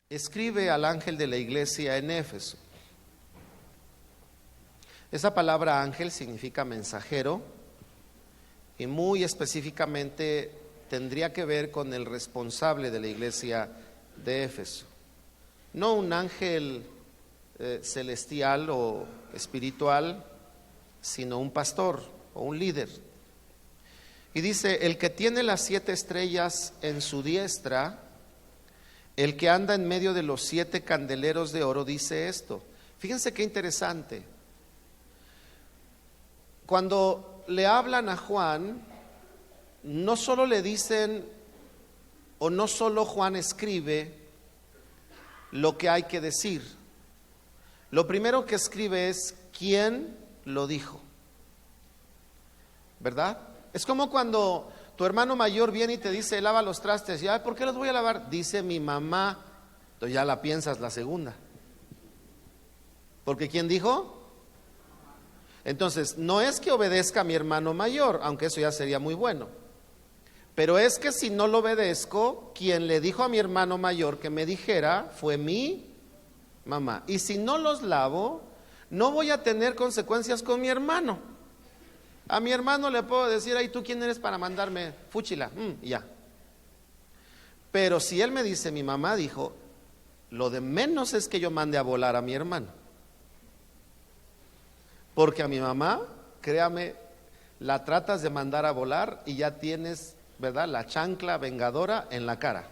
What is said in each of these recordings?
escribe al ángel de la iglesia en Éfeso. Esa palabra ángel significa mensajero y muy específicamente tendría que ver con el responsable de la iglesia de Éfeso. No un ángel celestial o espiritual, sino un pastor o un líder. Y dice, el que tiene las 7 estrellas en su diestra, el que anda en medio de los 7 candeleros de oro, dice esto. Fíjense qué interesante. Cuando le hablan a Juan, no solo le dicen, o no solo Juan escribe lo que hay que decir. Lo primero que escribe es quién lo dijo, ¿verdad? Es como cuando tu hermano mayor viene y te dice, lava los trastes. Y, ¿por qué los voy a lavar? Dice mi mamá. Entonces ya la piensas la segunda. Porque ¿quién dijo? Entonces, no es que obedezca a mi hermano mayor, aunque eso ya sería muy bueno. Pero es que si no lo obedezco, quien le dijo a mi hermano mayor que me dijera fue mi mamá. Y si no los lavo, no voy a tener consecuencias con mi hermano. A mi hermano le puedo decir, ay, ¿tú quién eres para mandarme? Fúchila, ya. Pero si él me dice, mi mamá dijo, lo de menos es que yo mande a volar a mi hermano. Porque a mi mamá, créame, la tratas de mandar a volar y ya tienes, ¿verdad?, la chancla vengadora en la cara.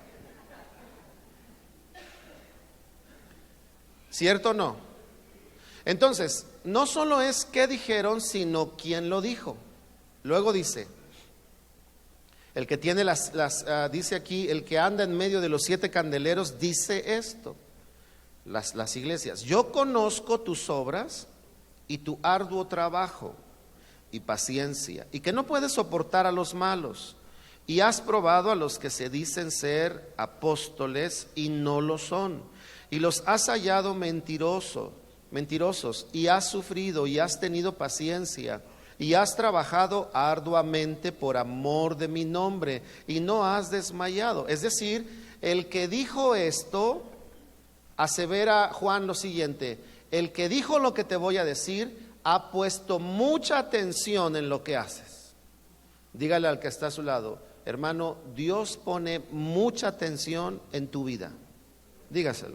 ¿Cierto o no? Entonces, no solo es qué dijeron, sino quién lo dijo. Luego dice, el que tiene dice aquí, el que anda en medio de los 7 candeleros, dice esto, las iglesias. Yo conozco tus obras y tu arduo trabajo y paciencia, y que no puedes soportar a los malos, y has probado a los que se dicen ser apóstoles y no lo son, y los has hallado mentirosos, y has sufrido y has tenido paciencia, y has trabajado arduamente por amor de mi nombre, y no has desmayado. Es decir, el que dijo esto, asevera Juan lo siguiente, el que dijo lo que te voy a decir, ha puesto mucha atención en lo que haces. Dígale al que está a su lado, hermano, Dios pone mucha atención en tu vida. Dígaselo.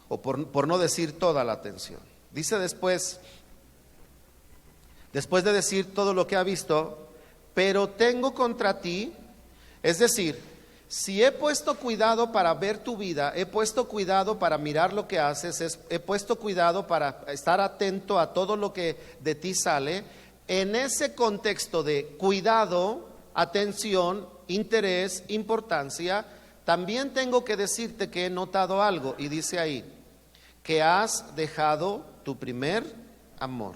O por no decir toda la atención. Dice después de decir todo lo que ha visto, pero tengo contra ti, es decir, si he puesto cuidado para ver tu vida, he puesto cuidado para mirar lo que haces, he puesto cuidado para estar atento a todo lo que de ti sale, en ese contexto de cuidado, atención, interés, importancia, también tengo que decirte que he notado algo, y dice ahí, que has dejado tu primer amor.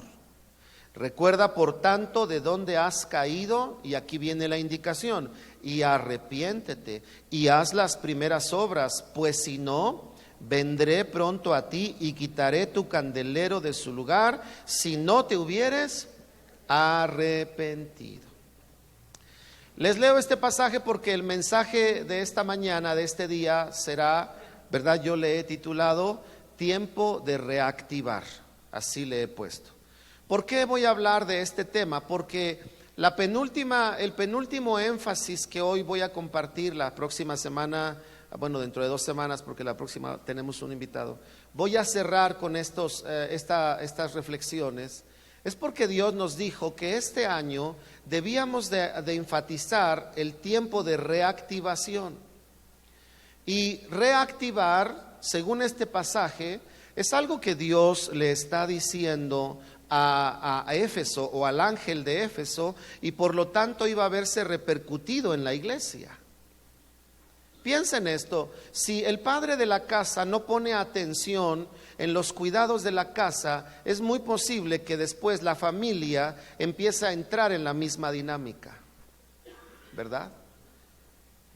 Recuerda, por tanto, de dónde has caído, y aquí viene la indicación, y arrepiéntete, y haz las primeras obras, pues si no, vendré pronto a ti y quitaré tu candelero de su lugar, si no te hubieres arrepentido. Les leo este pasaje porque el mensaje de esta mañana, de este día, será, ¿verdad? Yo le he titulado tiempo de reactivar, así le he puesto. ¿Por qué voy a hablar de este tema? Porque el penúltimo énfasis que hoy voy a compartir la próxima semana, bueno, dentro de 2 semanas, porque la próxima tenemos un invitado, voy a cerrar con estas reflexiones. Es porque Dios nos dijo que este año debíamos de enfatizar el tiempo de reactivación. Y reactivar, según este pasaje, es algo que Dios le está diciendo a Éfeso o al ángel de Éfeso, y por lo tanto iba a verse repercutido en la iglesia. Piensen esto, si el padre de la casa no pone atención en los cuidados de la casa, es muy posible que después la familia empiece a entrar en la misma dinámica, ¿verdad?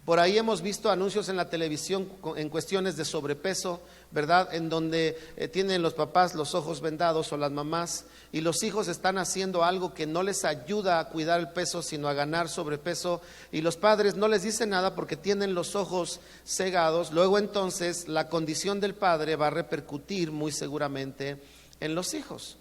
Por ahí hemos visto anuncios en la televisión en cuestiones de sobrepeso, ¿verdad? En donde tienen los papás los ojos vendados o las mamás, y los hijos están haciendo algo que no les ayuda a cuidar el peso, sino a ganar sobrepeso, y los padres no les dicen nada porque tienen los ojos cegados. Luego entonces la condición del padre va a repercutir muy seguramente en los hijos.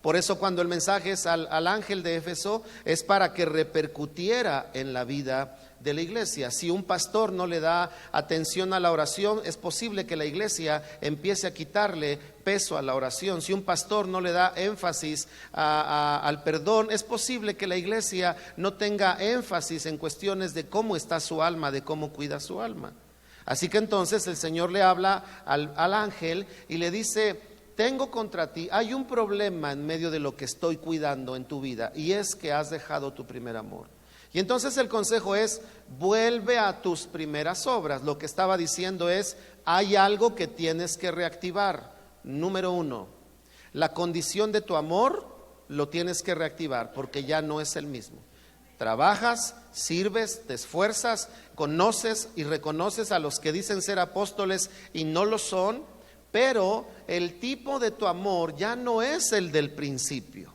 Por eso cuando el mensaje es al ángel de Éfeso, es para que repercutiera en la vida de la iglesia. Si un pastor no le da atención a la oración, es posible que la iglesia empiece a quitarle peso a la oración. Si un pastor no le da énfasis al perdón, es posible que la iglesia no tenga énfasis en cuestiones de cómo está su alma, de cómo cuida su alma. Así que entonces el Señor le habla al ángel y le dice: tengo contra ti, hay un problema en medio de lo que estoy cuidando en tu vida, y es que has dejado tu primer amor. Y entonces el consejo es: vuelve a tus primeras obras. Lo que estaba diciendo es: hay algo que tienes que reactivar. Número 1, la condición de tu amor lo tienes que reactivar, porque ya no es el mismo. Trabajas, sirves, te esfuerzas, conoces y reconoces a los que dicen ser apóstoles y no lo son, pero el tipo de tu amor ya no es el del principio.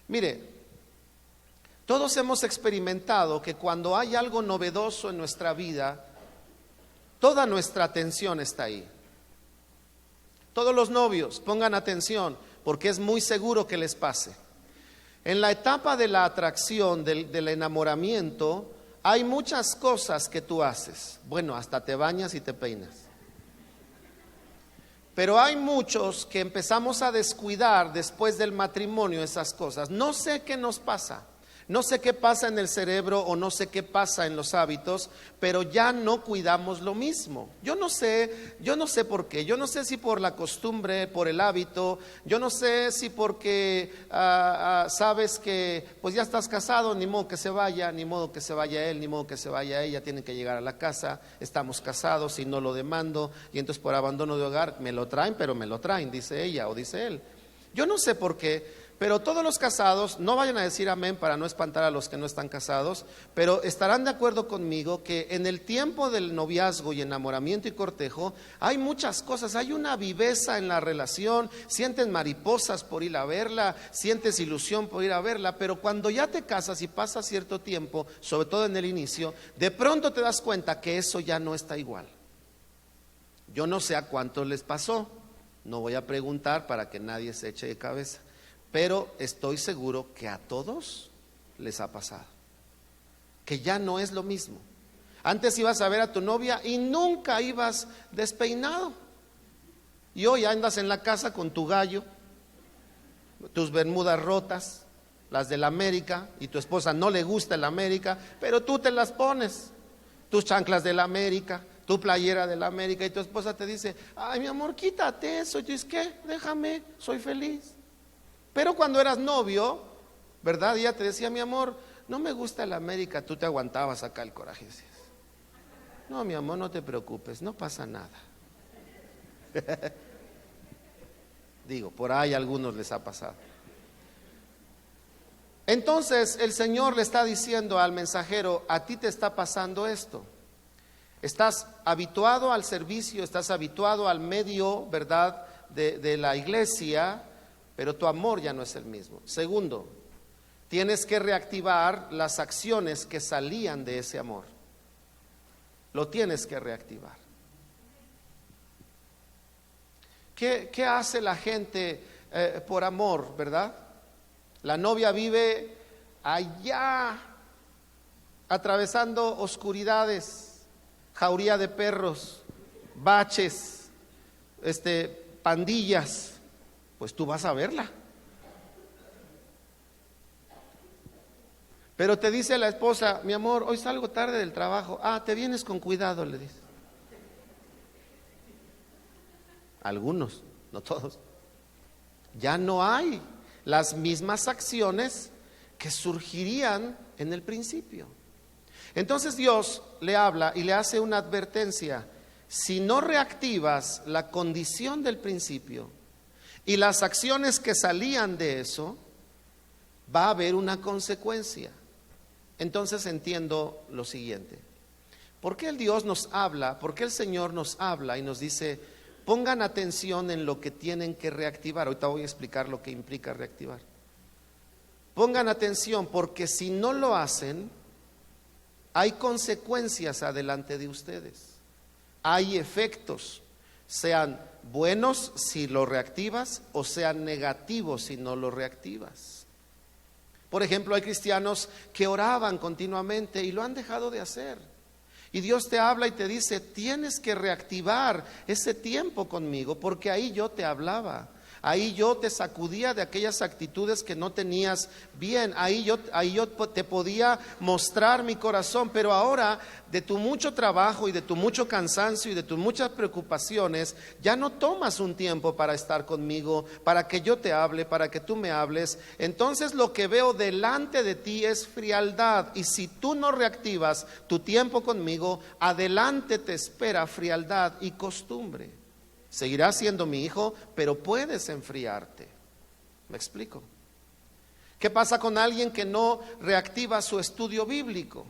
Mire, todos hemos experimentado que cuando hay algo novedoso en nuestra vida, toda nuestra atención está ahí. Todos los novios, pongan atención, porque es muy seguro que les pase. En la etapa de la atracción, del enamoramiento, hay muchas cosas que tú haces. Bueno, hasta te bañas y te peinas. Pero hay muchos que empezamos a descuidar después del matrimonio esas cosas. No sé qué nos pasa. No sé qué pasa en el cerebro o no sé qué pasa en los hábitos, pero ya no cuidamos lo mismo. Yo no sé por qué. Yo no sé si por la costumbre, por el hábito. Yo no sé si porque sabes que pues ya estás casado, ni modo que se vaya, ni modo que se vaya él, ni modo que se vaya ella. Tienen que llegar a la casa, estamos casados y no lo demando. Y entonces por abandono de hogar me lo traen, pero me lo traen, dice ella o dice él. Yo no sé por qué. Pero todos los casados, no vayan a decir amén para no espantar a los que no están casados, pero estarán de acuerdo conmigo que en el tiempo del noviazgo y enamoramiento y cortejo hay muchas cosas, hay una viveza en la relación, sientes mariposas por ir a verla, sientes ilusión por ir a verla, pero cuando ya te casas y pasa cierto tiempo, sobre todo en el inicio, de pronto te das cuenta que eso ya no está igual. Yo no sé a cuántos les pasó, no voy a preguntar para que nadie se eche de cabeza. Pero estoy seguro que a todos les ha pasado, que ya no es lo mismo. Antes ibas a ver a tu novia y nunca ibas despeinado, y hoy andas en la casa con tu gallo, tus bermudas rotas, las del América, y tu esposa no le gusta el América, pero tú te las pones, tus chanclas del América, tu playera del América, y tu esposa te dice: ay, mi amor, quítate eso. Y tú dices: ¿qué? Déjame, soy feliz. Pero cuando eras novio, ¿verdad? Ella te decía: mi amor, no me gusta el América. Tú te aguantabas acá el coraje. Decías: no, mi amor, no te preocupes, no pasa nada. Digo, por ahí a algunos les ha pasado. Entonces el Señor le está diciendo al mensajero: a ti te está pasando esto. Estás habituado al servicio, estás habituado al medio, ¿verdad?, de la iglesia, pero tu amor ya no es el mismo. Segundo, tienes que reactivar las acciones que salían de ese amor. Lo tienes que reactivar. ¿Qué hace la gente por amor, verdad? La novia vive allá, atravesando oscuridades, jauría de perros, baches, pandillas. Pues tú vas a verla. Pero te dice la esposa: mi amor, hoy salgo tarde del trabajo. Ah, te vienes con cuidado, le dice. Algunos, no todos. Ya no hay las mismas acciones que surgirían en el principio. Entonces Dios le habla y le hace una advertencia: si no reactivas la condición del principio y las acciones que salían de eso, va a haber una consecuencia. Entonces entiendo lo siguiente: ¿Por qué el Dios nos habla? ¿Por qué el Señor nos habla y nos dice, pongan atención en lo que tienen que reactivar? Ahorita voy a explicar lo que implica reactivar. Pongan atención, porque si no lo hacen, hay consecuencias adelante de ustedes. Hay efectos, sean buenos si lo reactivas o sean negativos si no lo reactivas. Por ejemplo, hay cristianos que oraban continuamente y lo han dejado de hacer. Y Dios te habla y te dice, tienes que reactivar ese tiempo conmigo, porque ahí yo te hablaba. Ahí yo te sacudía de aquellas actitudes que no tenías bien. Ahí yo te podía mostrar mi corazón. Pero ahora, de tu mucho trabajo y de tu mucho cansancio y de tus muchas preocupaciones, ya no tomas un tiempo para estar conmigo, para que yo te hable, para que tú me hables. Entonces lo que veo delante de ti es frialdad. Y si tú no reactivas tu tiempo conmigo, adelante te espera frialdad y costumbre. Seguirás siendo mi hijo, pero puedes enfriarte. ¿Me explico? ¿Qué pasa con alguien que no reactiva su estudio bíblico?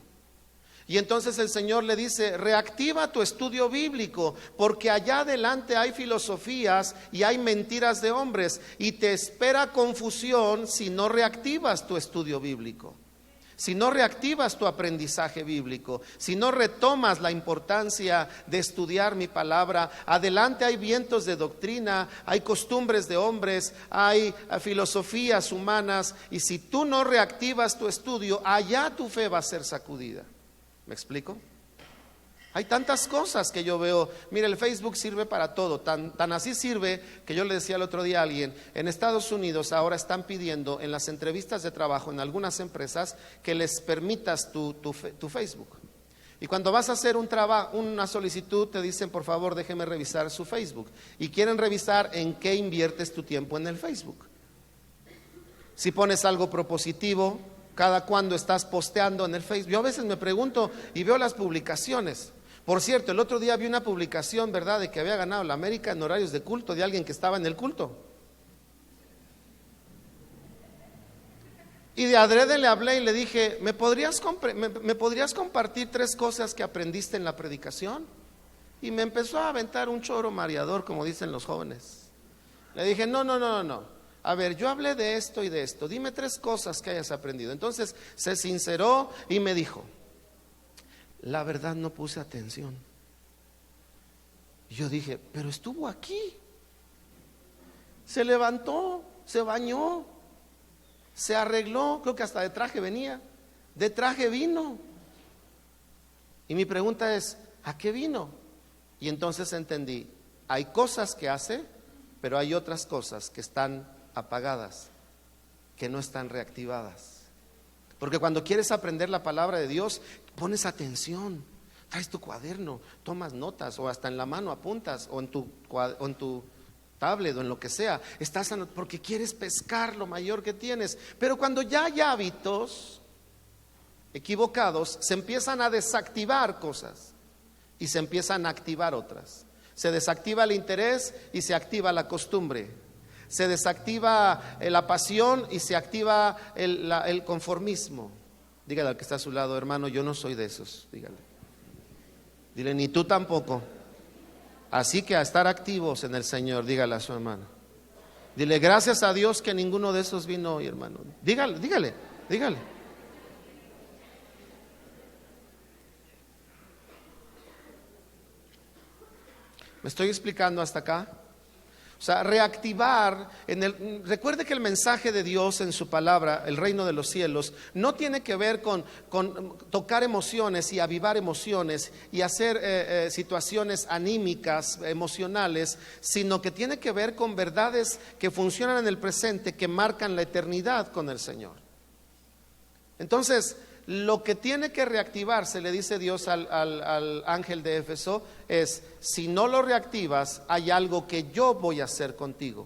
Y entonces el Señor le dice, reactiva tu estudio bíblico, porque allá adelante hay filosofías y hay mentiras de hombres, y te espera confusión si no reactivas tu estudio bíblico. Si no reactivas tu aprendizaje bíblico, si no retomas la importancia de estudiar mi palabra, adelante hay vientos de doctrina, hay costumbres de hombres, hay filosofías humanas, y si tú no reactivas tu estudio, allá tu fe va a ser sacudida. ¿Me explico? Hay tantas cosas que yo veo. Mira, el Facebook sirve para todo, tan así sirve que yo le decía el otro día a alguien, en Estados Unidos ahora están pidiendo en las entrevistas de trabajo en algunas empresas que les permitas tu Facebook. Y cuando vas a hacer una solicitud te dicen, por favor, déjeme revisar su Facebook. Y quieren revisar en qué inviertes tu tiempo en el Facebook. Si pones algo propositivo, cada cuando estás posteando en el Facebook. Yo a veces me pregunto y veo las publicaciones. Por cierto, el otro día vi una publicación, ¿verdad?, de que había ganado la América en horarios de culto, de alguien que estaba en el culto. Y de adrede le hablé y le dije, ¿me podrías compartir 3 cosas que aprendiste en la predicación? Y me empezó a aventar un choro mareador, como dicen los jóvenes. Le dije, no. A ver, yo hablé de esto y de esto. Dime 3 cosas que hayas aprendido. Entonces se sinceró y me dijo, la verdad no puse atención. Y yo dije, pero estuvo aquí. Se levantó, se bañó, se arregló, creo que hasta de traje venía, de traje vino. Y mi pregunta es, ¿a qué vino? Y entonces entendí, hay cosas que hace, pero hay otras cosas que están apagadas, que no están reactivadas. Porque cuando quieres aprender la palabra de Dios, pones atención, traes tu cuaderno, tomas notas, o hasta en la mano apuntas, o en tu tablet o en lo que sea, porque quieres pescar lo mayor que tienes. Pero cuando ya hay hábitos equivocados, se empiezan a desactivar cosas y se empiezan a activar otras. Se desactiva el interés y se activa la costumbre. Se desactiva la pasión y se activa el conformismo. Dígale al que está a su lado, hermano, yo no soy de esos. Dígale. Dile, ni tú tampoco. Así que a estar activos en el Señor, dígale a su hermano. Dile, gracias a Dios que ninguno de esos vino hoy, hermano. Dígale. ¿Me estoy explicando hasta acá? O sea, reactivar, recuerde que el mensaje de Dios en su palabra, el reino de los cielos, no tiene que ver con tocar emociones y avivar emociones y hacer situaciones anímicas, emocionales, sino que tiene que ver con verdades que funcionan en el presente, que marcan la eternidad con el Señor. Entonces, lo que tiene que reactivarse, le dice Dios al ángel de Éfeso, es, si no lo reactivas, hay algo que yo voy a hacer contigo.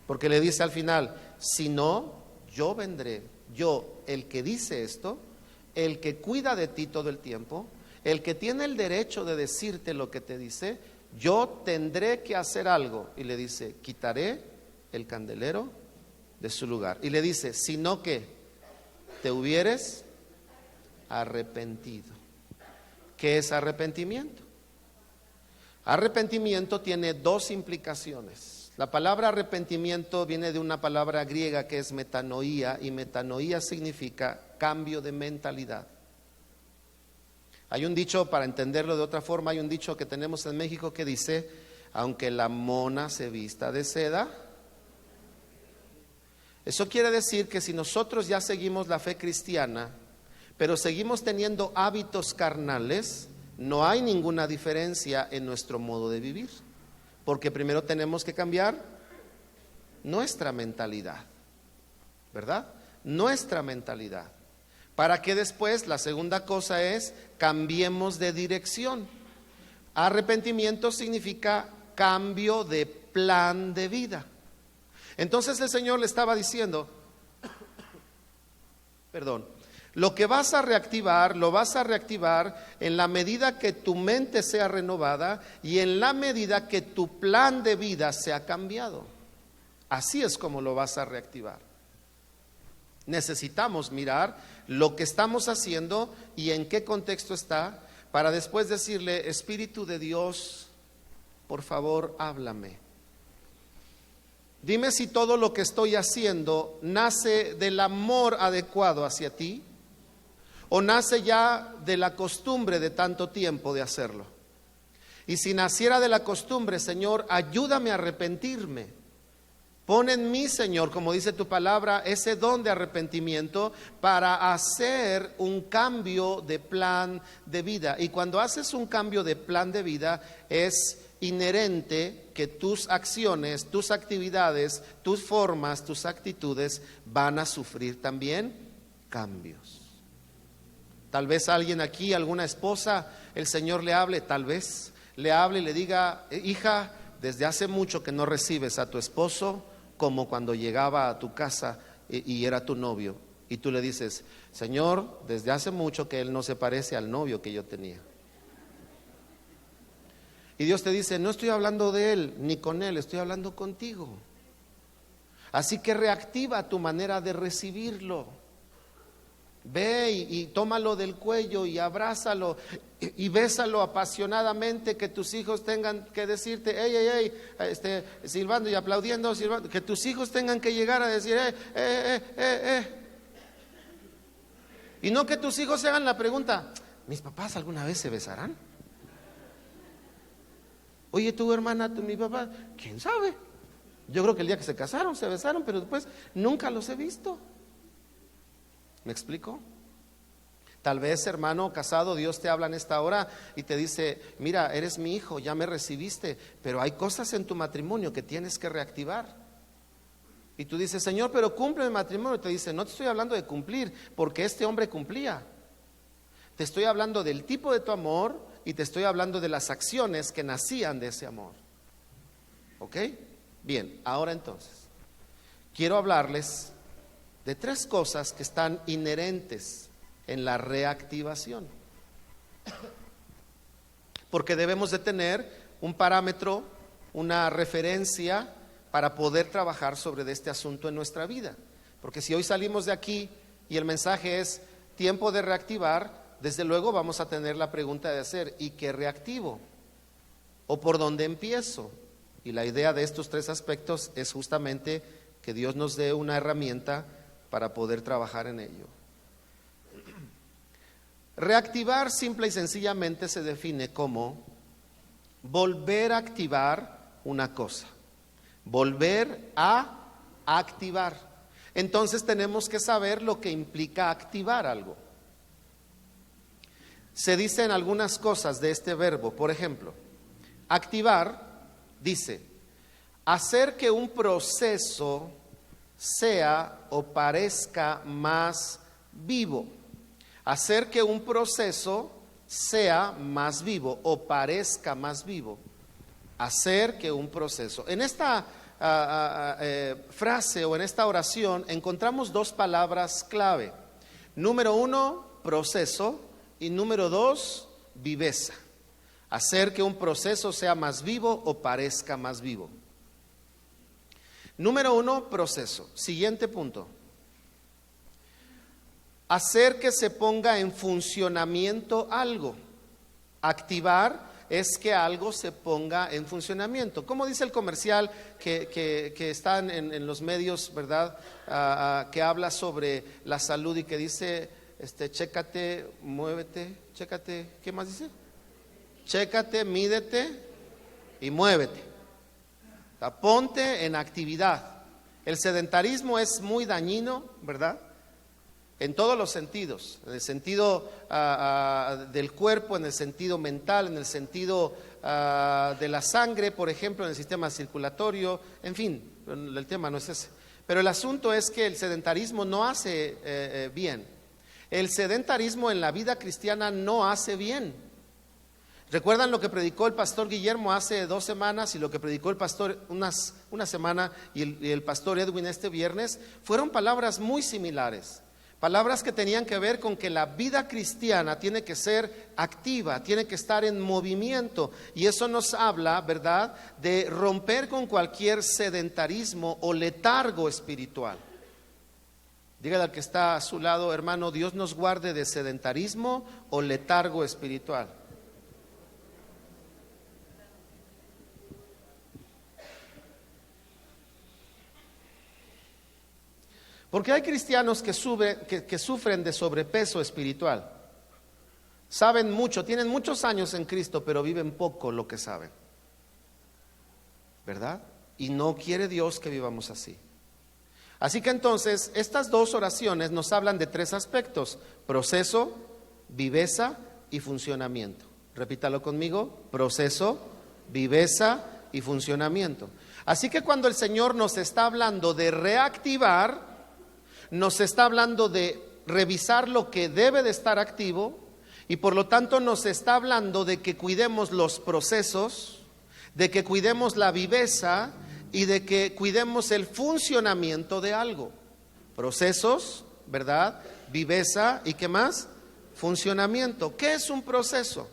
Porque le dice al final, si no, yo vendré. Yo, el que dice esto, el que cuida de ti todo el tiempo, el que tiene el derecho de decirte lo que te dice, yo tendré que hacer algo. Y le dice, quitaré el candelero de su lugar. Y le dice, si no, ¿qué? Te hubieres arrepentido. ¿Qué es arrepentimiento? Arrepentimiento tiene dos implicaciones. La palabra arrepentimiento viene de una palabra griega que es metanoía, y metanoía significa cambio de mentalidad. Hay un dicho, para entenderlo de otra forma, hay un dicho que tenemos en México que dice: aunque la mona se vista de seda. Eso quiere decir que si nosotros ya seguimos la fe cristiana, pero seguimos teniendo hábitos carnales, no hay ninguna diferencia en nuestro modo de vivir, porque primero tenemos que cambiar nuestra mentalidad, ¿verdad? Nuestra mentalidad, para que después, la segunda cosa es, cambiemos de dirección. Arrepentimiento significa cambio de plan de vida. Entonces el Señor le estaba diciendo, lo que vas a reactivar, lo vas a reactivar en la medida que tu mente sea renovada y en la medida que tu plan de vida sea cambiado. Así es como lo vas a reactivar. Necesitamos mirar lo que estamos haciendo y en qué contexto está, para después decirle: Espíritu de Dios, por favor, háblame. Dime si todo lo que estoy haciendo nace del amor adecuado hacia ti, o nace ya de la costumbre de tanto tiempo de hacerlo. Y si naciera de la costumbre, Señor, ayúdame a arrepentirme. Pon en mí, Señor, como dice tu palabra, ese don de arrepentimiento para hacer un cambio de plan de vida. Y cuando haces un cambio de plan de vida, es inherente que tus acciones, tus actividades, tus formas, tus actitudes van a sufrir también cambios. Tal vez alguien aquí, alguna esposa, el Señor le hable, tal vez le hable y le diga: hija, desde hace mucho que no recibes a tu esposo como cuando llegaba a tu casa y era tu novio. Y tú le dices: Señor, desde hace mucho que él no se parece al novio que yo tenía. Y Dios te dice: no estoy hablando de él ni con él, estoy hablando contigo. Así que reactiva tu manera de recibirlo. Ve y tómalo del cuello y abrázalo y bésalo apasionadamente, que tus hijos tengan que decirte: ey, ey, ey, silbando y aplaudiendo, silbando, que tus hijos tengan que llegar a decir: Y no que tus hijos se hagan la pregunta: ¿mis papás alguna vez se besarán? Oye, tu hermana, mi papá, ¿quién sabe? Yo creo que el día que se casaron se besaron, pero después nunca los he visto. ¿Me explico? Tal vez, hermano casado, Dios te habla en esta hora y te dice: mira, eres mi hijo, ya me recibiste, pero hay cosas en tu matrimonio que tienes que reactivar. Y tú dices: Señor, pero cumple mi matrimonio. Y te dice: no te estoy hablando de cumplir, porque este hombre cumplía. Te estoy hablando del tipo de tu amor y te estoy hablando de las acciones que nacían de ese amor. ¿Ok? Bien, ahora entonces quiero hablarles de tres cosas que están inherentes en la reactivación, porque debemos de tener un parámetro, una referencia para poder trabajar sobre este asunto en nuestra vida. Porque si hoy salimos de aquí y el mensaje es tiempo de reactivar, desde luego vamos a tener la pregunta de hacer: ¿y qué reactivo? ¿O por dónde empiezo? Y la idea de estos tres aspectos es justamente que Dios nos dé una herramienta para poder trabajar en ello. Reactivar simple y sencillamente se define como volver a activar una cosa, volver a activar. Entonces tenemos que saber lo que implica activar algo. Se dicen algunas cosas de este verbo. Por ejemplo, activar dice: hacer que un proceso sea o parezca más vivo. Hacer que un proceso sea más vivo o parezca más vivo. Hacer que un proceso. En esta frase o en esta oración encontramos dos palabras clave. Número uno, proceso, y número dos, viveza. Hacer que un proceso sea más vivo o parezca más vivo. Número uno, proceso. Siguiente punto: hacer que se ponga en funcionamiento algo. Activar es que algo se ponga en funcionamiento. Como dice el comercial que está en los medios, ¿verdad? Que habla sobre la salud y que dice, chécate, muévete, chécate, ¿qué más dice? Chécate, mídete y muévete. O sea, ponte en actividad. El sedentarismo es muy dañino, ¿verdad? En todos los sentidos, en el sentido del cuerpo, en el sentido mental, en el sentido de la sangre, por ejemplo, en el sistema circulatorio, en fin, el tema no es ese. Pero el asunto es que el sedentarismo no hace bien. El sedentarismo en la vida cristiana no hace bien. ¿Recuerdan lo que predicó el pastor Guillermo hace 2 semanas y lo que predicó el pastor una semana y el pastor Edwin este viernes? Fueron palabras muy similares. Palabras que tenían que ver con que la vida cristiana tiene que ser activa, tiene que estar en movimiento. Y eso nos habla, ¿verdad?, de romper con cualquier sedentarismo o letargo espiritual. Dígale al que está a su lado, hermano, Dios nos guarde de sedentarismo o letargo espiritual. Porque hay cristianos que sufren de sobrepeso espiritual. Saben mucho, tienen muchos años en Cristo, pero viven poco lo que saben. ¿Verdad? Y no quiere Dios que vivamos así. Así que entonces, estas 2 oraciones nos hablan de 3 aspectos: proceso, viveza y funcionamiento. Repítalo conmigo: proceso, viveza y funcionamiento. Así que cuando el Señor nos está hablando de reactivar, nos está hablando de revisar lo que debe de estar activo y por lo tanto nos está hablando de que cuidemos los procesos, de que cuidemos la viveza y de que cuidemos el funcionamiento de algo. Procesos, ¿verdad? Viveza y ¿qué más? Funcionamiento. ¿Qué es un proceso?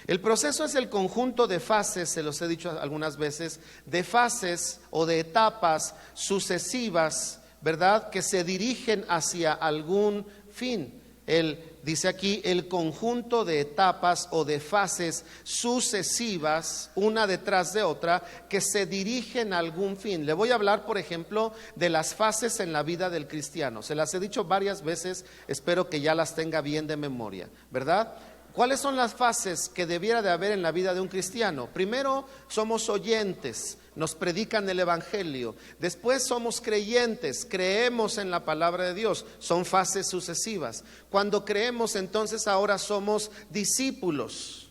El proceso es el conjunto de fases, se los he dicho algunas veces, de fases o de etapas sucesivas, ¿verdad?, que se dirigen hacia algún fin. Él dice aquí el conjunto de etapas o de fases sucesivas, una detrás de otra, que se dirigen a algún fin. Le voy a hablar, por ejemplo, de las fases en la vida del cristiano. Se las he dicho varias veces, espero que ya las tenga bien de memoria, ¿verdad? ¿Cuáles son las fases que debiera de haber en la vida de un cristiano? Primero, somos oyentes, nos predican el evangelio. Después somos creyentes, creemos en la palabra de Dios. Son fases sucesivas. Cuando creemos, entonces ahora somos discípulos.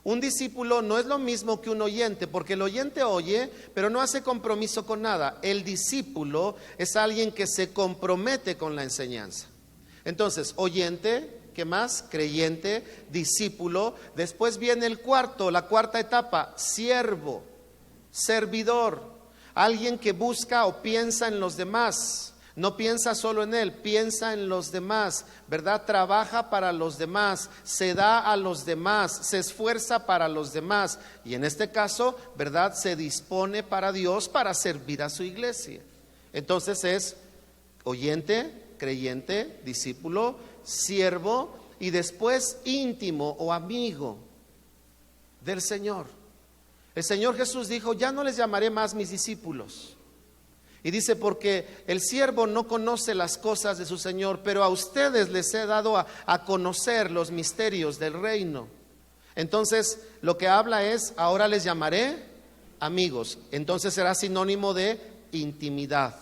Un discípulo no es lo mismo que un oyente, porque el oyente oye, pero no hace compromiso con nada. El discípulo es alguien que se compromete con la enseñanza. Entonces, oyente, ¿qué más? Creyente, discípulo. Después viene la cuarta etapa, siervo, servidor, alguien que busca o piensa en los demás. No piensa solo en él, piensa en los demás, ¿verdad? Trabaja para los demás, se da a los demás, se esfuerza para los demás. Y en este caso, ¿verdad?, se dispone para Dios para servir a su iglesia. Entonces es oyente, creyente, discípulo, siervo y después íntimo o amigo del Señor. El Señor Jesús dijo: ya no les llamaré más mis discípulos. Y dice: porque el siervo no conoce las cosas de su Señor, pero a ustedes les he dado a conocer los misterios del reino. Entonces lo que habla es: ahora les llamaré amigos. Entonces será sinónimo de intimidad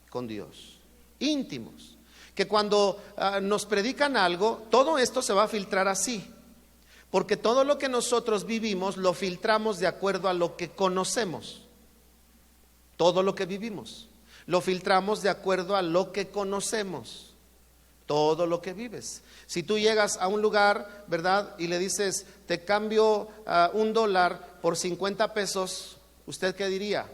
con Dios. Íntimos. Que cuando nos predican algo, todo esto se va a filtrar así. Porque todo lo que nosotros vivimos lo filtramos de acuerdo a lo que conocemos. Todo lo que vivimos lo filtramos de acuerdo a lo que conocemos. Todo lo que vives. Si tú llegas a un lugar, ¿verdad?, y le dices: te cambio $1 por 50 pesos, ¿usted qué diría?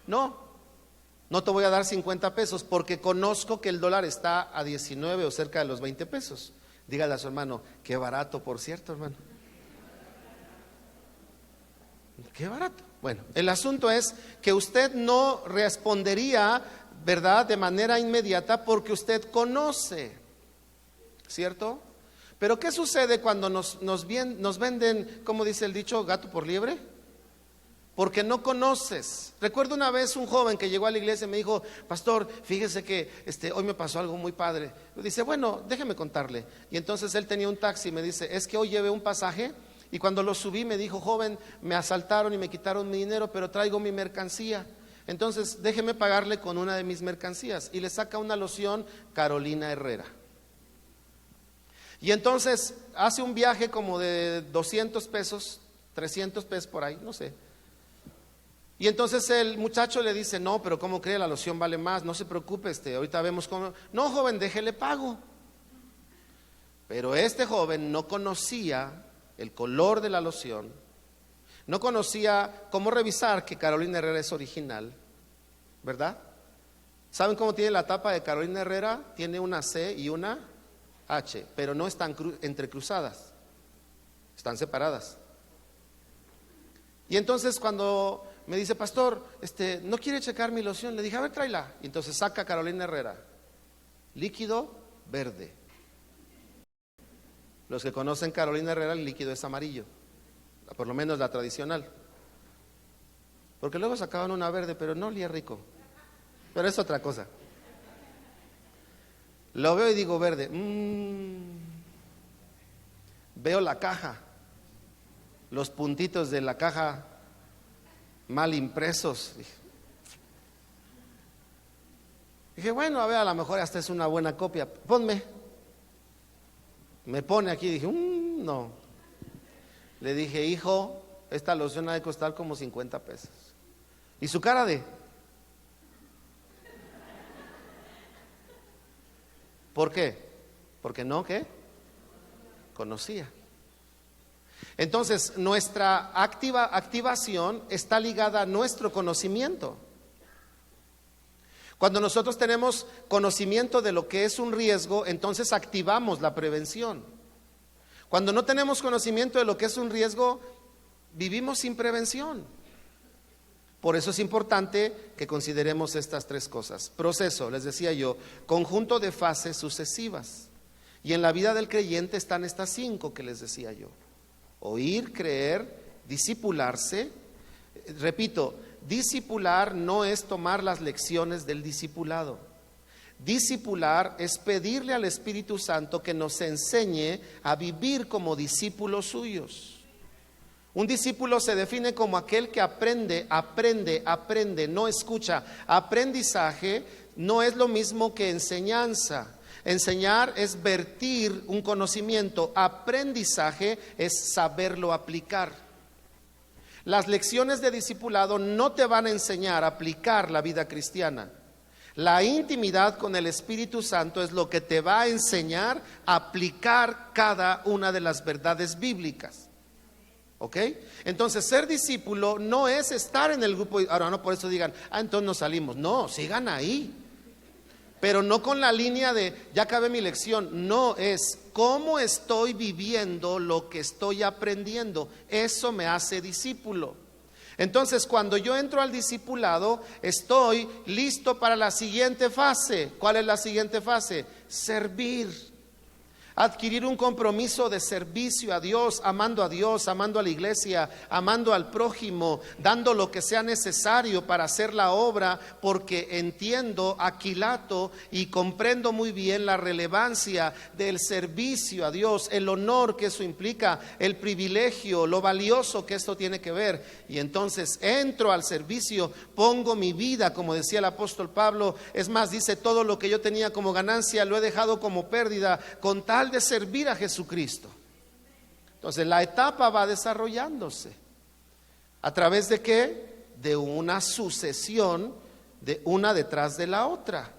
No te voy a dar 50 pesos porque conozco que el dólar está a 19 o cerca de los 20 pesos. Dígale a su hermano: qué barato, por cierto, hermano. Qué barato. Bueno, el asunto es que usted no respondería, ¿verdad?, de manera inmediata porque usted conoce, ¿cierto? Pero ¿qué sucede cuando nos venden, como dice el dicho, gato por liebre? Porque no conoces. Recuerdo una vez un joven que llegó a la iglesia y me dijo: pastor, fíjese que hoy me pasó algo muy padre. Dice: bueno, déjeme contarle. Y entonces él tenía un taxi y me dice: es que hoy llevé un pasaje y cuando lo subí me dijo: joven, me asaltaron y me quitaron mi dinero, pero traigo mi mercancía. Entonces déjeme pagarle con una de mis mercancías. Y le saca una loción Carolina Herrera. Y entonces hace un viaje como de 200 pesos, 300 pesos por ahí, no sé. Y entonces el muchacho le dice: no, pero ¿cómo cree? La loción vale más, no se preocupe, ahorita vemos cómo. No, joven, déjele pago. Pero este joven no conocía el color de la loción, no conocía cómo revisar que Carolina Herrera es original, ¿verdad? ¿Saben cómo tiene la tapa de Carolina Herrera? Tiene una C y una H, pero no están entrecruzadas, están separadas. Y entonces cuando me dice: pastor, ¿no quiere checar mi loción? Le dije: a ver, tráela. Y entonces saca Carolina Herrera, líquido verde. Los que conocen Carolina Herrera, el líquido es amarillo, por lo menos la tradicional. Porque luego sacaban una verde, pero no olía rico. Pero es otra cosa. Lo veo y digo: verde. Veo la caja, los puntitos de la caja mal impresos. Dije: bueno, a ver, a lo mejor hasta es una buena copia. Ponme. Me pone aquí. Dije: no. Le dije: hijo, esta loción ha de costar como 50 pesos. Y su cara de... ¿por qué? Porque no, ¿qué? Conocía. Entonces, nuestra activación está ligada a nuestro conocimiento. Cuando nosotros tenemos conocimiento de lo que es un riesgo, entonces activamos la prevención. Cuando no tenemos conocimiento de lo que es un riesgo, vivimos sin prevención. Por eso es importante que consideremos estas tres cosas. Proceso, les decía yo, conjunto de fases sucesivas. Y en la vida del creyente están estas 5 que les decía yo: oír, creer, discipularse. Repito, discipular no es tomar las lecciones del discipulado. Discipular es pedirle al Espíritu Santo que nos enseñe a vivir como discípulos suyos. Un discípulo se define como aquel que aprende, no escucha. Aprendizaje no es lo mismo que enseñanza. Enseñar es vertir un conocimiento, aprendizaje es saberlo aplicar. Las lecciones de discipulado no te van a enseñar a aplicar la vida cristiana. La intimidad con el Espíritu Santo es lo que te va a enseñar a aplicar cada una de las verdades bíblicas. ¿Ok? Entonces, ser discípulo no es estar en el grupo. Ahora, no por eso digan: entonces nos salimos. No, sigan ahí. Pero no con la línea de ya acabé mi lección. No, es cómo estoy viviendo lo que estoy aprendiendo. Eso me hace discípulo. Entonces, cuando yo entro al discipulado, estoy listo para la siguiente fase. ¿Cuál es la siguiente fase? Servir. Adquirir un compromiso de servicio a Dios, amando a la iglesia, amando al prójimo, dando lo que sea necesario para hacer la obra, porque entiendo, aquilato y comprendo muy bien la relevancia del servicio a Dios, el honor que eso implica, el privilegio, lo valioso que esto tiene que ver. Y entonces entro al servicio, pongo mi vida, como decía el apóstol Pablo. Es más, dice: todo lo que yo tenía como ganancia lo he dejado como pérdida con tal de servir a Jesucristo. Entonces la etapa va desarrollándose. ¿A través de qué? De una sucesión, de una detrás de la otra,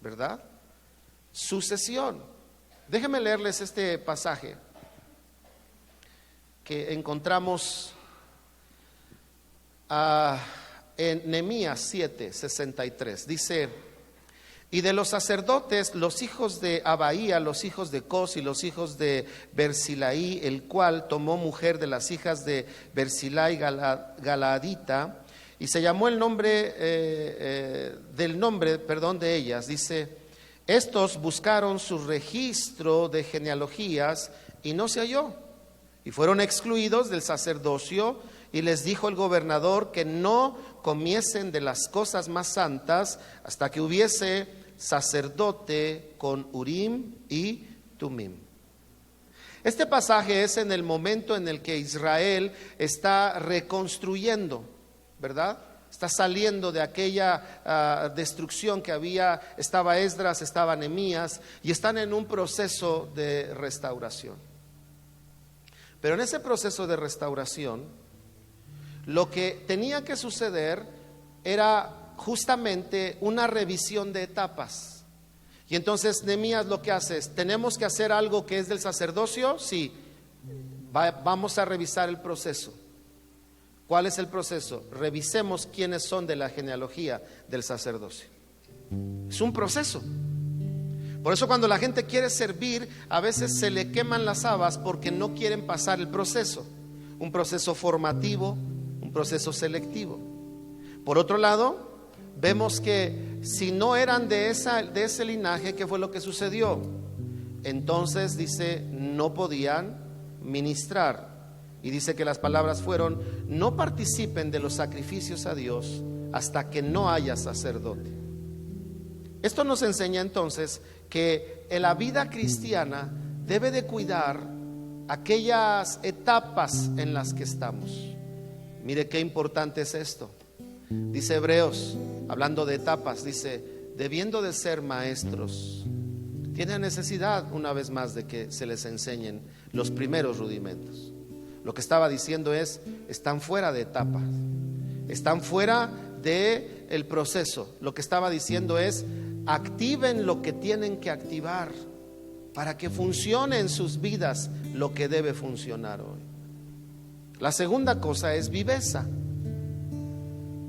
¿verdad? Sucesión. Déjenme leerles este pasaje que encontramos en Nehemías 7:63. Dice: y de los sacerdotes, los hijos de Abaía, los hijos de Cos y los hijos de Bersilaí, el cual tomó mujer de las hijas de Bersilai Galaadita, y se llamó el nombre de ellas. Dice: Estos buscaron su registro de genealogías y no se halló, y fueron excluidos del sacerdocio, y les dijo el gobernador que no comiesen de las cosas más santas hasta que hubiese sacerdote con Urim y Tumim. Este pasaje es en el momento en el que Israel está reconstruyendo, ¿verdad? Está saliendo de aquella destrucción que había. Estaba Esdras, estaba Nehemías, y están en un proceso de restauración. Pero en ese proceso de restauración, lo que tenía que suceder era justamente una revisión de etapas. Y entonces Nehemías lo que hace es: ¿tenemos que hacer algo que es del sacerdocio? Sí, vamos a revisar el proceso. ¿Cuál es el proceso? Revisemos quiénes son de la genealogía del sacerdocio. Es un proceso. Por eso cuando la gente quiere servir, a veces se le queman las habas porque no quieren pasar el proceso. Un proceso formativo, un proceso selectivo. Por otro lado, vemos que si no eran de ese linaje, ¿qué fue lo que sucedió? Entonces dice, no podían ministrar. Y dice que las palabras fueron: no participen de los sacrificios a Dios hasta que no haya sacerdote. Esto nos enseña entonces que en la vida cristiana debe de cuidar aquellas etapas en las que estamos. Mire qué importante es esto. Dice Hebreos, hablando de etapas, dice: debiendo de ser maestros, tienen necesidad una vez más de que se les enseñen los primeros rudimentos. Lo que estaba diciendo es: están fuera de etapas, están fuera del proceso. Lo que estaba diciendo es: activen lo que tienen que activar para que funcione en sus vidas lo que debe funcionar hoy. La segunda cosa es viveza.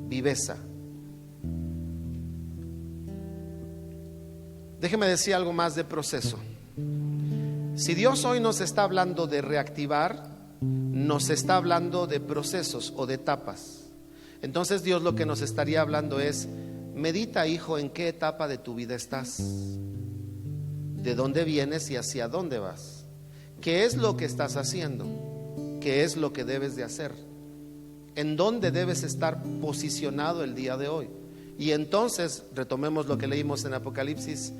Viveza. Déjeme decir algo más de proceso. Si Dios hoy nos está hablando de reactivar, nos está hablando de procesos o de etapas. Entonces Dios lo que nos estaría hablando es: medita, hijo, en qué etapa de tu vida estás, de dónde vienes y hacia dónde vas, qué es lo que estás haciendo, qué es lo que debes de hacer, en dónde debes estar posicionado el día de hoy. Y entonces retomemos lo que leímos en Apocalipsis: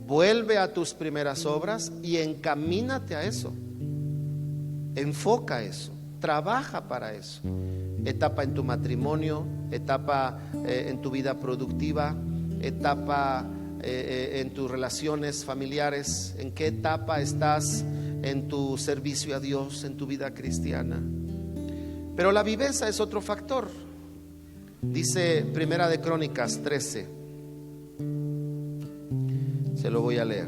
vuelve a tus primeras obras y encamínate a eso. Enfoca eso, trabaja para eso. Etapa en tu matrimonio, etapa en tu vida productiva, etapa en tus relaciones familiares. ¿En qué etapa estás en tu servicio a Dios, en tu vida cristiana? Pero la viveza es otro factor. Dice Primera de Crónicas 13, se lo voy a leer,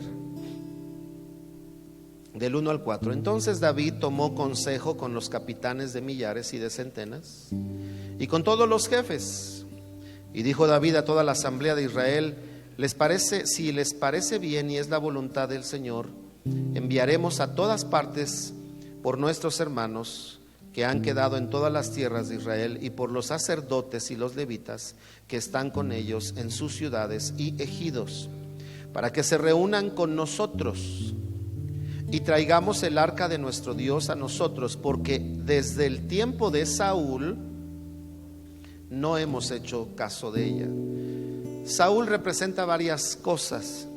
del 1 al 4. Entonces David tomó consejo con los capitanes de millares y de centenas y con todos los jefes, y dijo David a toda la asamblea de Israel: si les parece bien y es la voluntad del Señor, enviaremos a todas partes por nuestros hermanos que han quedado en todas las tierras de Israel, y por los sacerdotes y los levitas que están con ellos en sus ciudades y ejidos, para que se reúnan con nosotros y traigamos el arca de nuestro Dios a nosotros, porque desde el tiempo de Saúl no hemos hecho caso de ella. Saúl representa varias cosas,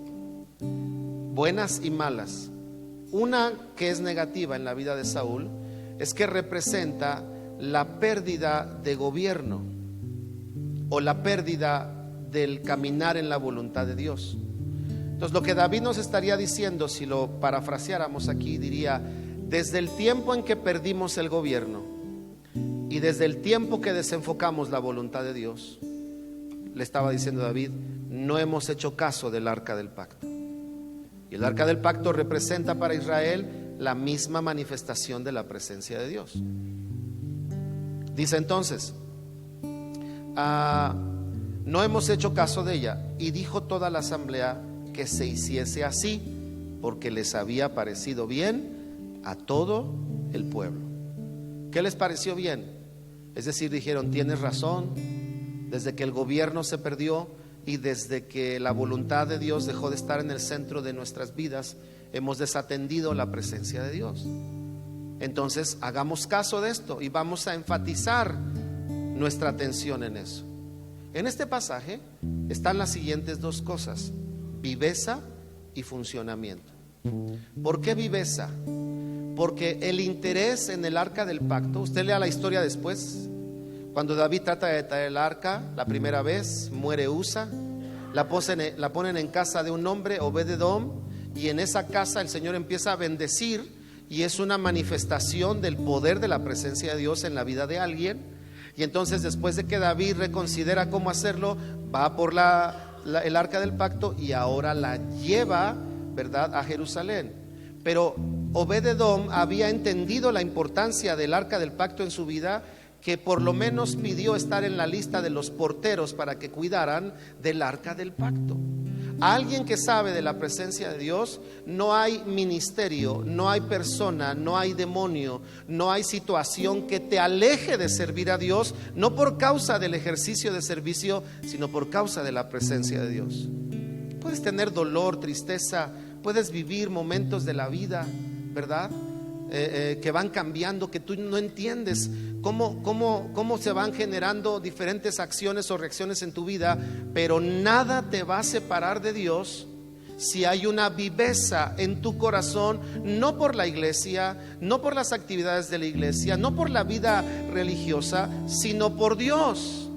buenas y malas. Una que es negativa en la vida de Saúl es que representa la pérdida de gobierno o la pérdida del caminar en la voluntad de Dios. Entonces lo que David nos estaría diciendo, si lo parafraseáramos aquí, diría: desde el tiempo en que perdimos el gobierno y desde el tiempo que desenfocamos la voluntad de Dios, le estaba diciendo David, no hemos hecho caso del arca del pacto. Y el arca del pacto representa para Israel la misma manifestación de la presencia de Dios. Dice entonces, no hemos hecho caso de ella. Y dijo toda la asamblea que se hiciese así, porque les había parecido bien a todo el pueblo. ¿Qué les pareció bien? Es decir, dijeron: tienes razón, desde que el gobierno se perdió, y desde que la voluntad de Dios dejó de estar en el centro de nuestras vidas, hemos desatendido la presencia de Dios. Entonces hagamos caso de esto y vamos a enfatizar nuestra atención en eso. En este pasaje están las siguientes dos cosas: viveza y funcionamiento. ¿Por qué viveza? Porque el interés en el arca del pacto, usted lea la historia después, cuando David trata de traer el arca la primera vez, muere Usa, la ponen en casa de un hombre, Obed-edom, y en esa casa el Señor empieza a bendecir, y es una manifestación del poder de la presencia de Dios en la vida de alguien. Y entonces, después de que David reconsidera cómo hacerlo, va por el arca del pacto y ahora la lleva, ¿verdad?, a Jerusalén. Pero Obed-edom había entendido la importancia del arca del pacto en su vida, que por lo menos pidió estar en la lista de los porteros para que cuidaran del arca del pacto. A alguien que sabe de la presencia de Dios, no hay ministerio, no hay persona, no hay demonio, no hay situación que te aleje de servir a Dios, no por causa del ejercicio de servicio, sino por causa de la presencia de Dios. Puedes tener dolor, tristeza, puedes vivir momentos de la vida, ¿verdad?, que van cambiando, que tú no entiendes cómo se van generando diferentes acciones o reacciones en tu vida, pero nada te va a separar de Dios si hay una viveza en tu corazón, no por la iglesia, no por las actividades de la iglesia, no por la vida religiosa, sino por Dios.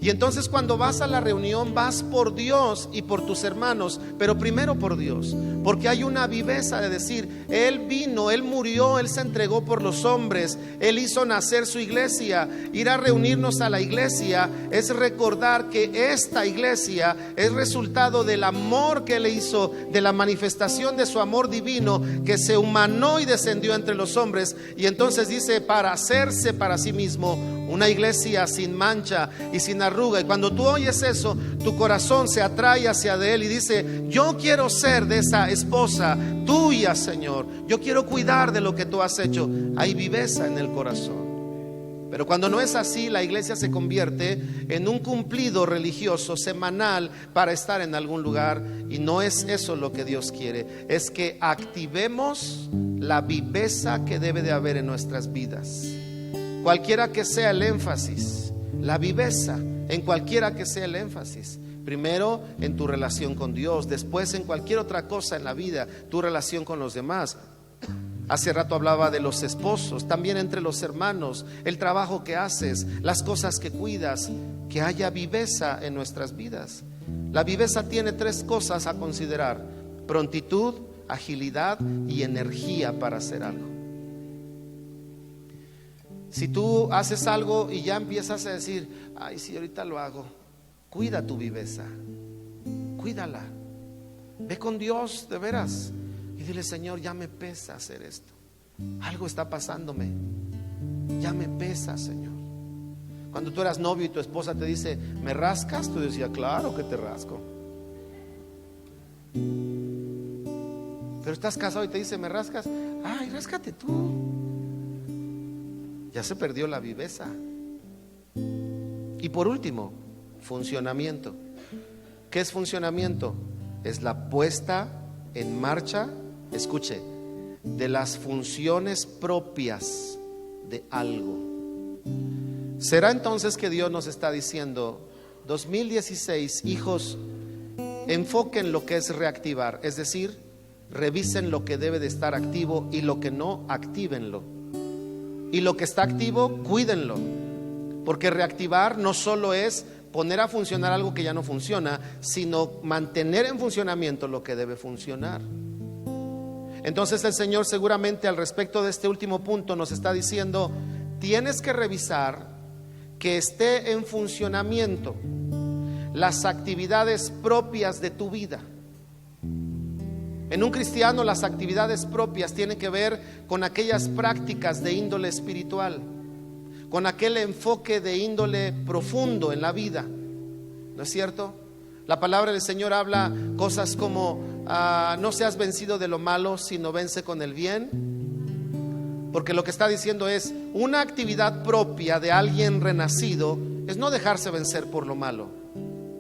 Y entonces, cuando vas a la reunión, vas por Dios y por tus hermanos, pero primero por Dios, porque hay una viveza de decir: Él vino, Él murió, Él se entregó por los hombres, Él hizo nacer su iglesia. Ir a reunirnos a la iglesia es recordar que esta iglesia es resultado del amor que Él hizo, de la manifestación de su amor divino, que se humanó y descendió entre los hombres. Y entonces dice: para hacerse para sí mismo una iglesia sin mancha y sin arruga. Y cuando tú oyes eso, tu corazón se atrae hacia de Él y dice: yo quiero ser de esa esposa tuya, Señor, yo quiero cuidar de lo que tú has hecho. Hay viveza en el corazón. Pero cuando no es así, la iglesia se convierte en un cumplido religioso semanal para estar en algún lugar, y no es eso lo que Dios quiere. Es que activemos la viveza que debe de haber en nuestras vidas. Cualquiera que sea el énfasis, la viveza en cualquiera que sea el énfasis. Primero en tu relación con Dios, después en cualquier otra cosa en la vida, tu relación con los demás. Hace rato hablaba de los esposos, también entre los hermanos, el trabajo que haces, las cosas que cuidas, que haya viveza en nuestras vidas. La viveza tiene tres cosas a considerar: prontitud, agilidad y energía para hacer algo. Si tú haces algo y ya empiezas a decir: ay, sí, ahorita lo hago, cuida tu viveza, cuídala. Ve con Dios de veras y dile: Señor, ya me pesa hacer esto, algo está pasándome, ya me pesa, Señor. Cuando tú eras novio y tu esposa te dice: ¿me rascas? Tú decías: claro que te rasco. Pero estás casado y te dice: ¿me rascas? Ay, ráscate tú. Ya se perdió la viveza. Y por último, funcionamiento. ¿Qué es funcionamiento? Es la puesta en marcha, escuche, de las funciones propias de algo. ¿Será entonces que Dios nos está diciendo: 2016, hijos, enfoquen lo que es reactivar? Es decir, revisen lo que debe de estar activo y lo que no, actívenlo. Y lo que está activo, cuídenlo. Porque reactivar no solo es poner a funcionar algo que ya no funciona, sino mantener en funcionamiento lo que debe funcionar. Entonces el Señor seguramente al respecto de este último punto nos está diciendo: tienes que revisar que esté en funcionamiento las actividades propias de tu vida. En un cristiano, las actividades propias tienen que ver con aquellas prácticas de índole espiritual, con aquel enfoque de índole profundo en la vida, ¿no es cierto? La palabra del Señor habla cosas como: no seas vencido de lo malo, sino vence con el bien. Porque lo que está diciendo es: una actividad propia de alguien renacido es no dejarse vencer por lo malo.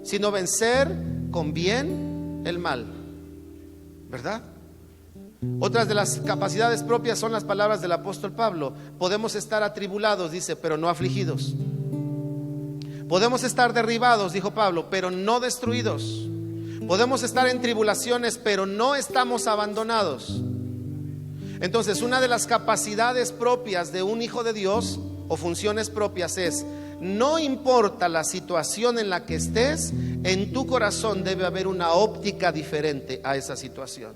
sino vencer con bien el mal, ¿verdad? Otras de las capacidades propias son las palabras del apóstol Pablo. Podemos estar atribulados, dice, pero no afligidos. Podemos estar derribados, dijo Pablo, pero no destruidos. Podemos estar en tribulaciones, pero no estamos abandonados. Entonces, una de las capacidades propias de un hijo de Dios, o funciones propias, es: no importa la situación en la que estés, en tu corazón debe haber una óptica diferente a esa situación.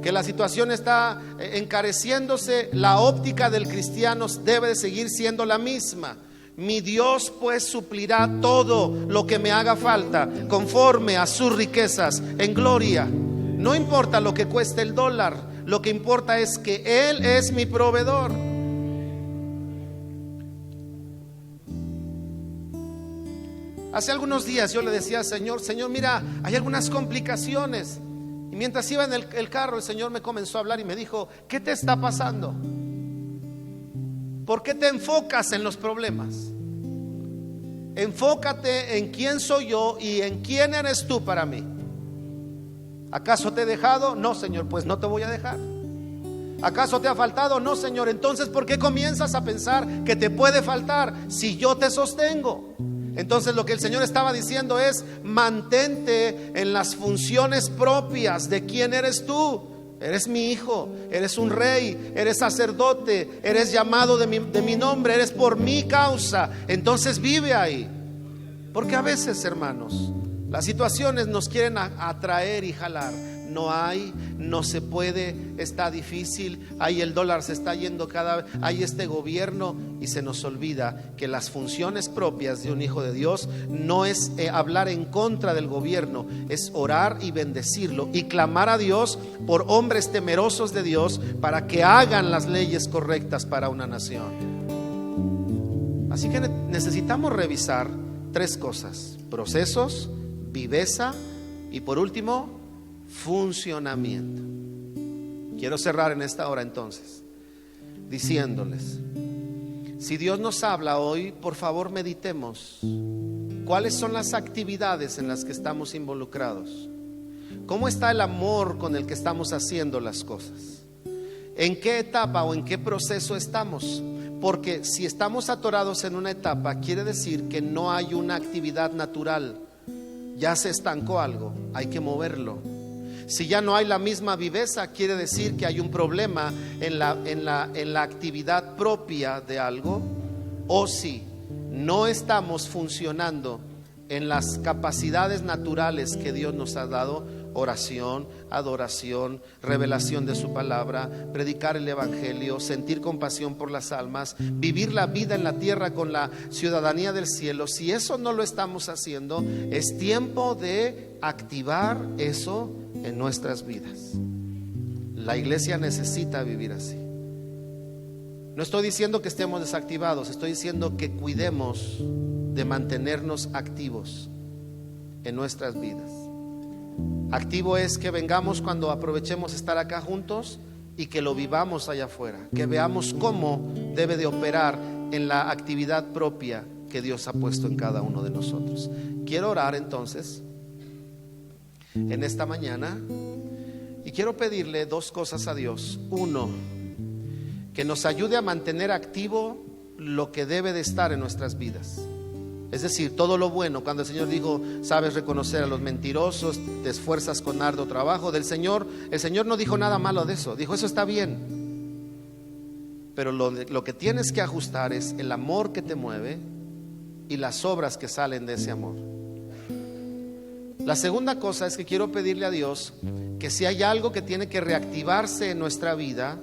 Que la situación está encareciéndose, la óptica del cristiano debe de seguir siendo la misma. Mi Dios pues suplirá todo lo que me haga falta conforme a sus riquezas en gloria. No importa lo que cueste el dólar, lo que importa es que Él es mi proveedor. Hace algunos días yo le decía al Señor: Señor, mira, hay algunas complicaciones. Y mientras iba en el carro, el Señor me comenzó a hablar y me dijo: ¿qué te está pasando? ¿Por qué te enfocas en los problemas? Enfócate en quién soy yo y en quién eres tú para mí. ¿Acaso te he dejado? No, Señor, pues no te voy a dejar. ¿Acaso te ha faltado? No, Señor. Entonces, ¿por qué comienzas a pensar que te puede faltar si yo te sostengo? Entonces lo que el Señor estaba diciendo es: mantente en las funciones propias de quién eres tú. Eres mi hijo, eres un rey, eres sacerdote, eres llamado de mi nombre, eres por mi causa. Entonces vive ahí. Porque a veces, hermanos, las situaciones nos quieren atraer y jalar. No se puede, está difícil, ahí el dólar se está yendo cada vez, hay este gobierno, y se nos olvida que las funciones propias de un hijo de Dios no es hablar en contra del gobierno, es orar y bendecirlo y clamar a Dios por hombres temerosos de Dios para que hagan las leyes correctas para una nación. Así que necesitamos revisar tres cosas: procesos, viveza y, por último, funcionamiento. Quiero cerrar en esta hora entonces diciéndoles: si Dios nos habla hoy, por favor meditemos cuáles son las actividades en las que estamos involucrados, cómo está el amor con el que estamos haciendo las cosas, en qué etapa o en qué proceso estamos. Porque si estamos atorados en una etapa, quiere decir que no hay una actividad natural, ya se estancó algo, hay que moverlo. Si ya no hay la misma viveza, quiere decir que hay un problema en la actividad propia de algo. O si no estamos funcionando en las capacidades naturales que Dios nos ha dado: oración, adoración, revelación de su palabra, predicar el evangelio, sentir compasión por las almas, vivir la vida en la tierra con la ciudadanía del cielo. Si eso no lo estamos haciendo, es tiempo de activar eso en nuestras vidas. La iglesia necesita vivir así. No estoy diciendo que estemos desactivados, estoy diciendo que cuidemos de mantenernos activos en nuestras vidas. Activo es que vengamos cuando aprovechemos estar acá juntos y que lo vivamos allá afuera, que veamos cómo debe de operar en la actividad propia que Dios ha puesto en cada uno de nosotros. Quiero orar entonces en esta mañana y quiero pedirle dos cosas a Dios. Uno, que nos ayude a mantener activo lo que debe de estar en nuestras vidas. Es decir, todo lo bueno. Cuando el Señor dijo: sabes reconocer a los mentirosos, te esfuerzas con arduo trabajo. El Señor no dijo nada malo de eso. Dijo: eso está bien. Pero lo que tienes que ajustar es el amor que te mueve y las obras que salen de ese amor. La segunda cosa es que quiero pedirle a Dios que si hay algo que tiene que reactivarse en nuestra vida,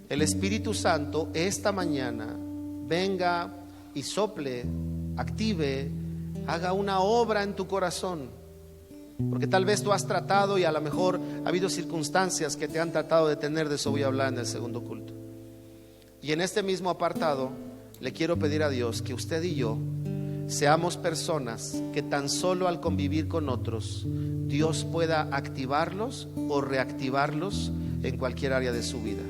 el Espíritu Santo esta mañana venga y sople, active, haga una obra en tu corazón. Porque tal vez tú has tratado y a lo mejor ha habido circunstancias que te han tratado de detener. De eso voy a hablar en el segundo culto. Y en este mismo apartado le quiero pedir a Dios que usted y yo seamos personas que tan solo al convivir con otros, Dios pueda activarlos o reactivarlos en cualquier área de su vida.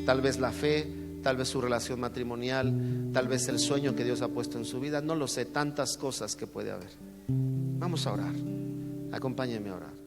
Tal vez la fe, tal vez su relación matrimonial, tal vez el sueño que Dios ha puesto en su vida, no lo sé, tantas cosas que puede haber. Vamos a orar, acompáñenme a orar.